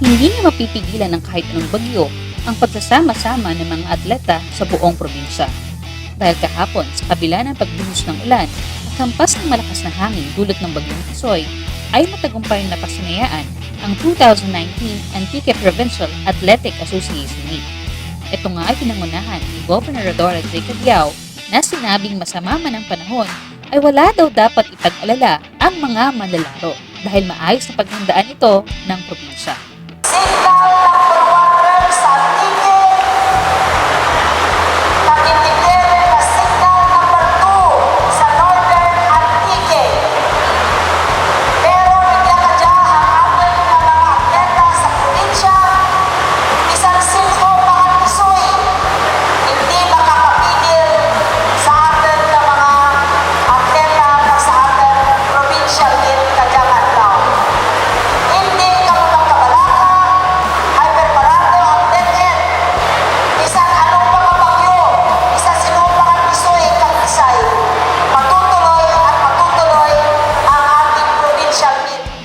Hindi na mapipigilan ng kahit anong bagyo ang pagsasama-sama ng mga atleta sa buong probinsya. Dahil kahapon, sa kabila ng pagbuhos ng ulan at hampas ng malakas na hangin dulot ng bagyong Tisoy, ay matagumpay na pasinayaan ang 2019 Antique Provincial Athletic Association Meet. Ito nga ay pinangunahan ni Gobernador Jacob Yao na sinabing masama man ang panahon ay wala daw dapat ipag-alala ang mga manlalaro dahil maayos na paghandaan ito ng probinsya.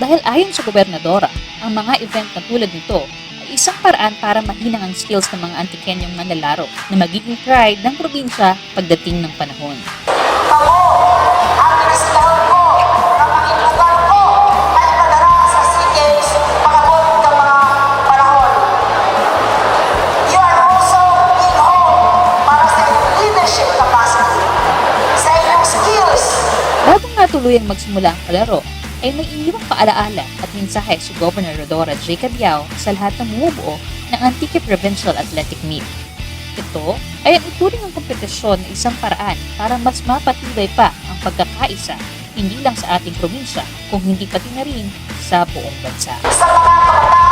Dahil ayon sa gobernadora, ang mga event na tulad nito ay isang paraan para mahinang ang skills ng mga Antikenyong manlalaro na magiging pride ng probinsya pagdating ng panahon. Ako, ang pinasigaw ko, na pakinggan ko ay padara sa SEA Games pagabot ng mga panahon. You are also being home para sa inyong leadership capacity, sa inyong skills. Bago nga tuluyang magsimula ang palaro, ay may iniwang paalaala at mensahe si Gobernador Jacob Yao sa lahat ng bumubuo ng Antique Provincial Athletic Meet. Ito ay ang ituring ng kompetisyon na isang paraan para mas mapatibay pa ang pagkakaisa hindi lang sa ating probinsya kung hindi pati na rin sa buong bansa. Sa mga kabataan